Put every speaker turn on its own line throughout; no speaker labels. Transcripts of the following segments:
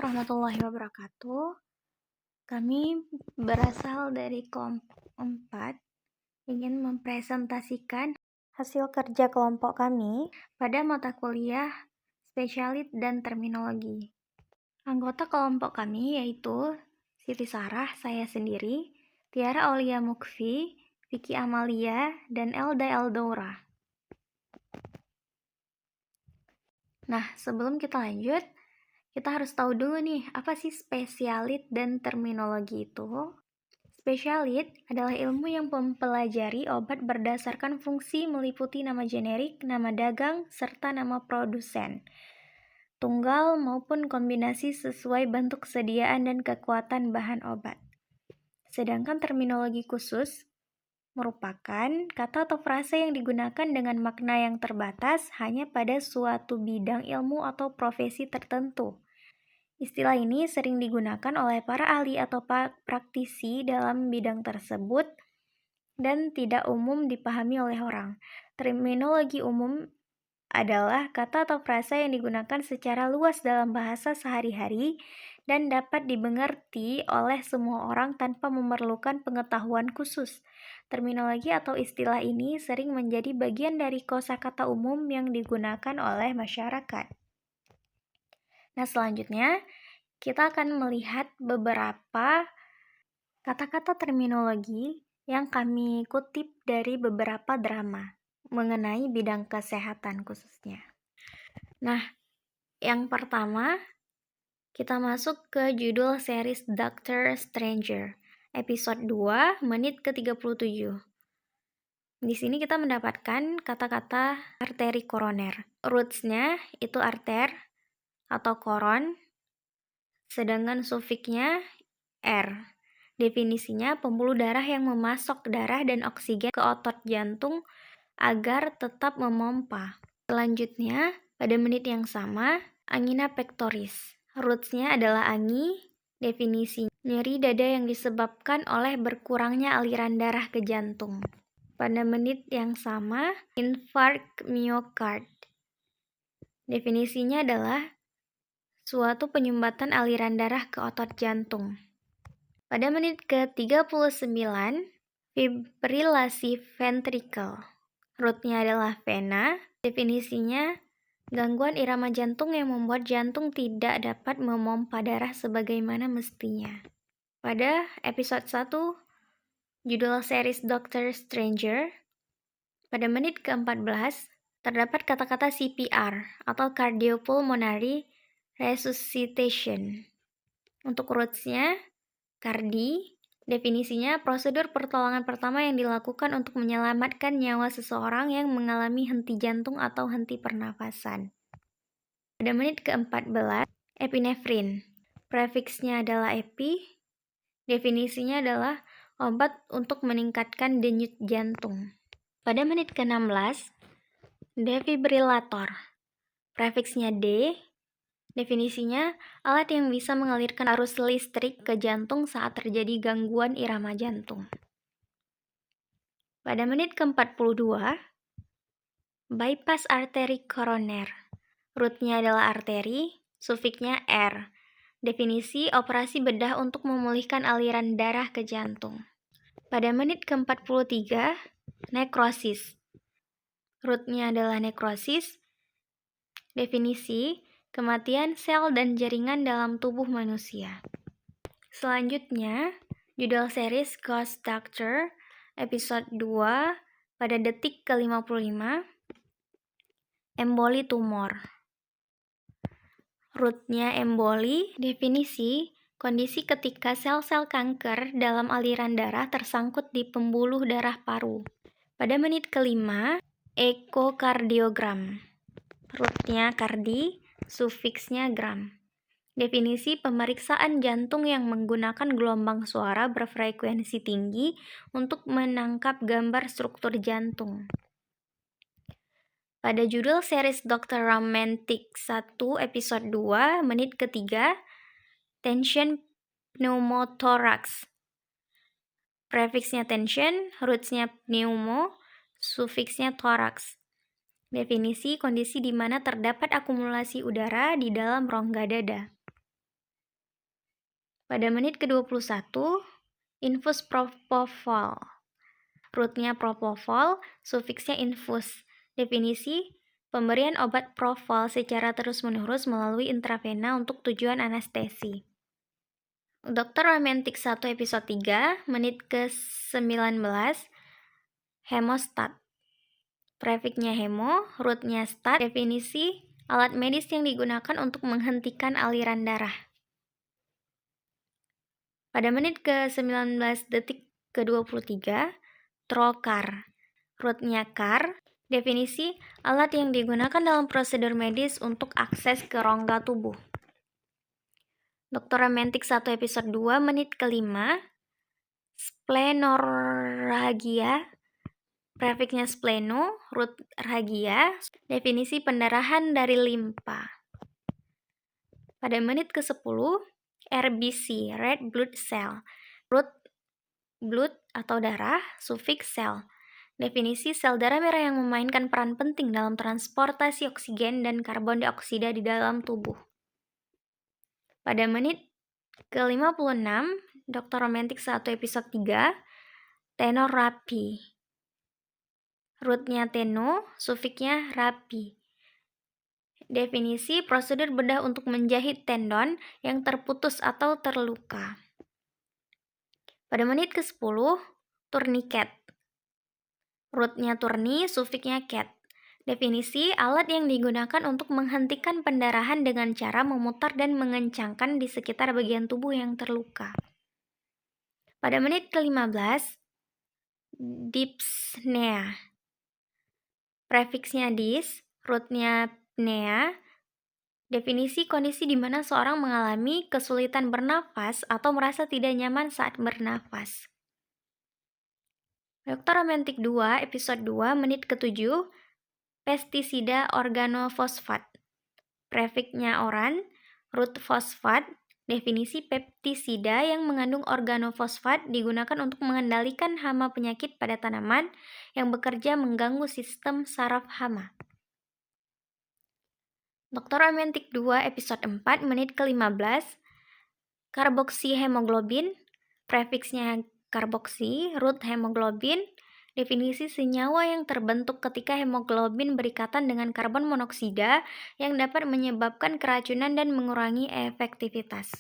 warahmatullahi wabarakatuh. Kami berasal dari kelompok 4 ingin mempresentasikan hasil kerja kelompok kami pada mata kuliah spesialit dan terminologi. Anggota kelompok kami yaitu Siti Sarah, saya sendiri, Tiara Aulia Mukfi, Vicky Amalia, dan Elda Eldaura. Nah, sebelum kita lanjut, kita harus tahu dulu nih, apa sih spesialit dan terminologi itu? Spesialit adalah ilmu yang mempelajari obat berdasarkan fungsi meliputi nama generik, nama dagang, serta nama produsen, tunggal maupun kombinasi sesuai bentuk sediaan dan kekuatan bahan obat. Sedangkan terminologi khusus merupakan kata atau frase yang digunakan dengan makna yang terbatas hanya pada suatu bidang ilmu atau profesi tertentu. Istilah ini sering digunakan oleh para ahli atau praktisi dalam bidang tersebut dan tidak umum dipahami oleh orang. Terminologi umum adalah kata atau frasa yang digunakan secara luas dalam bahasa sehari-hari dan dapat dimengerti oleh semua orang tanpa memerlukan pengetahuan khusus. Terminologi atau istilah ini sering menjadi bagian dari kosakata umum yang digunakan oleh masyarakat. Nah, selanjutnya kita akan melihat beberapa kata-kata terminologi yang kami kutip dari beberapa drama mengenai bidang kesehatan khususnya. Nah, yang pertama kita masuk ke judul series Doctor Stranger, episode 2, menit ke-37. Di sini kita mendapatkan kata-kata arteri koroner. Roots-nya itu arter atau koron, sedangkan sufiksnya R. Definisinya pembuluh darah yang memasok darah dan oksigen ke otot jantung agar tetap memompa. Selanjutnya, pada menit yang sama, angina pectoris. Roots-nya adalah angi. Definisi nyeri dada yang disebabkan oleh berkurangnya aliran darah ke jantung. Pada menit yang sama, infark miokard. Definisinya adalah suatu penyumbatan aliran darah ke otot jantung. Pada menit ke-39, fibrilasi ventrikel. Root-nya adalah vena. Definisinya gangguan irama jantung yang membuat jantung tidak dapat memompa darah sebagaimana mestinya. Pada episode 1, judul series Doctor Stranger, pada menit ke-14, terdapat kata-kata CPR atau Cardiopulmonary Resuscitation. Untuk roots-nya, cardi, definisinya prosedur pertolongan pertama yang dilakukan untuk menyelamatkan nyawa seseorang yang mengalami henti jantung atau henti pernafasan. Pada menit ke-14, epinefrin. Prefiksnya adalah epi. Definisinya adalah obat untuk meningkatkan denyut jantung. Pada menit ke-16, defibrilator. Prefiksnya D. Definisinya alat yang bisa mengalirkan arus listrik ke jantung saat terjadi gangguan irama jantung. Pada menit ke-42, bypass arteri koroner. Root-nya adalah arteri, sufiksnya R. Definisi operasi bedah untuk memulihkan aliran darah ke jantung. Pada menit ke-43, nekrosis. Root-nya adalah nekrosis. Definisi kematian sel dan jaringan dalam tubuh manusia. Selanjutnya, judul series Ghost Doctor, episode 2, pada detik ke-55, emboli tumor. Root-nya emboli, definisi kondisi ketika sel-sel kanker dalam aliran darah tersangkut di pembuluh darah paru. Pada menit ke-5, ekokardiogram. Root-nya kardi, sufiksnya gram. Definisi pemeriksaan jantung yang menggunakan gelombang suara berfrekuensi tinggi untuk menangkap gambar struktur jantung. Pada judul series Dr. Romantic 1 episode 2 menit ke-3, tension pneumothorax. Prefiksnya tension, roots-nya pneumo, sufiksnya thorax. Definisi kondisi di mana terdapat akumulasi udara di dalam rongga dada. Pada menit ke-21, infus propofol. Rootnya propofol, sufiksnya infus. Definisi, pemberian obat propofol secara terus-menerus melalui intravena untuk tujuan anestesi. Dokter Romantik 1 episode 3, menit ke-19, hemostat. Prefiknya hemo, rootnya stat. Definisi, alat medis yang digunakan untuk menghentikan aliran darah. Pada menit ke-19 detik ke-23, trocar. Rootnya car. Definisi, alat yang digunakan dalam prosedur medis untuk akses ke rongga tubuh. Dokter Romantik 1 episode 2, menit ke-5, splenorrhagia. Prefiknya spleno, root rhagia. Definisi, pendarahan dari limpa. Pada menit ke-10, RBC, red blood cell. Root blood atau darah, sufiks cell. Definisi, sel darah merah yang memainkan peran penting dalam transportasi oksigen dan karbon dioksida di dalam tubuh. Pada menit ke-56, Dokter Romantik 1 episode 3, tenor rapi. Rootnya teno, sufiknya rapi. Definisi, prosedur bedah untuk menjahit tendon yang terputus atau terluka. Pada menit ke-10, tourniquet. Rootnya tourni, sufiknya cat. Definisi, alat yang digunakan untuk menghentikan pendarahan dengan cara memutar dan mengencangkan di sekitar bagian tubuh yang terluka. Pada menit ke-15, dyspnea. Prefiksnya dis, rootnya pnea. Definisi, kondisi di mana seorang mengalami kesulitan bernafas atau merasa tidak nyaman saat bernafas. Dokter Romantik 2, episode 2, menit ke-7, pestisida organofosfat. Prefiknya oran, root fosfat. Definisi, pestisida yang mengandung organofosfat digunakan untuk mengendalikan hama penyakit pada tanaman yang bekerja mengganggu sistem saraf hama. Dokter Romantik 2 episode 4, menit ke-15, karboksihemoglobin. Prefiksnya karboksi, root hemoglobin. Definisi, senyawa yang terbentuk ketika hemoglobin berikatan dengan karbon monoksida yang dapat menyebabkan keracunan dan mengurangi efektivitas.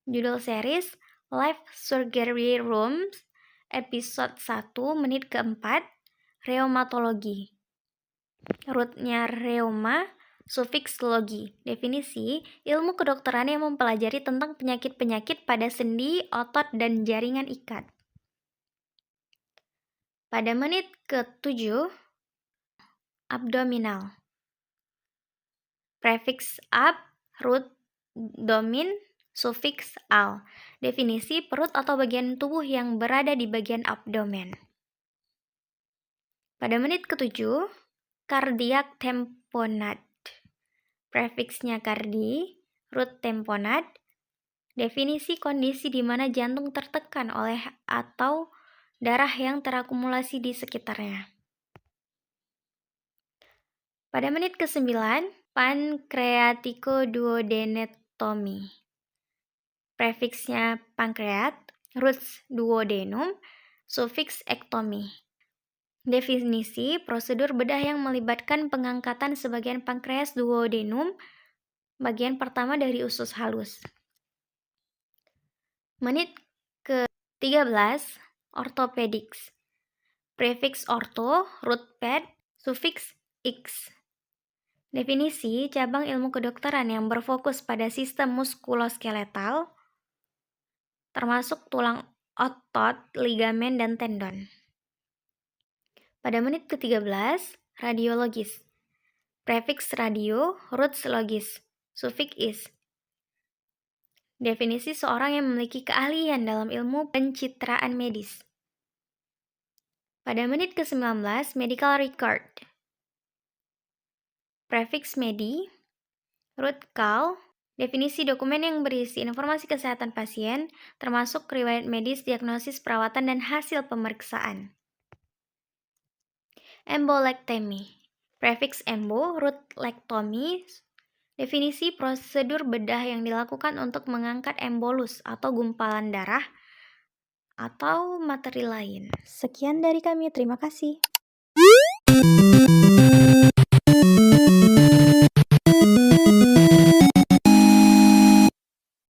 Judul series, Life Surgery Rooms, episode 1, menit ke-4, rheumatologi. Rootnya reuma, sufiks logi. Definisi, ilmu kedokteran yang mempelajari tentang penyakit-penyakit pada sendi, otot, dan jaringan ikat. Pada menit ke-7, abdominal. Prefiks ab, root domin, sufiks al. Definisi, perut atau bagian tubuh yang berada di bagian abdomen. Pada menit ke-7, kardiak tamponade. Prefiksnya kardi, root tamponade. Definisi, kondisi di mana jantung tertekan oleh atau darah yang terakumulasi di sekitarnya. Pada menit ke-9, pankreatikoduodenectomy. Prefiksnya pankreat, roots duodenum, sufiks ektomi. Definisi, prosedur bedah yang melibatkan pengangkatan sebagian pankreas duodenum, bagian pertama dari usus halus. Menit ke-13, orthopedics. Prefiks ortho, root ped, sufiks x. Definisi, cabang ilmu kedokteran yang berfokus pada sistem muskuloskeletal, termasuk tulang, otot, ligamen, dan tendon. Pada menit ke-13, radiologis. Prefiks radio, roots logis, sufiks is. Definisi, seorang yang memiliki keahlian dalam ilmu pencitraan medis. Pada menit ke-19, medical record. Prefiks medi, root cal. Definisi, dokumen yang berisi informasi kesehatan pasien, termasuk riwayat medis, diagnosis, perawatan, dan hasil pemeriksaan. Embolectomy. Prefiks embo, root lectomy. Definisi prosedur bedah yang dilakukan untuk mengangkat embolus atau gumpalan darah atau materi lain. Sekian dari kami, terima kasih.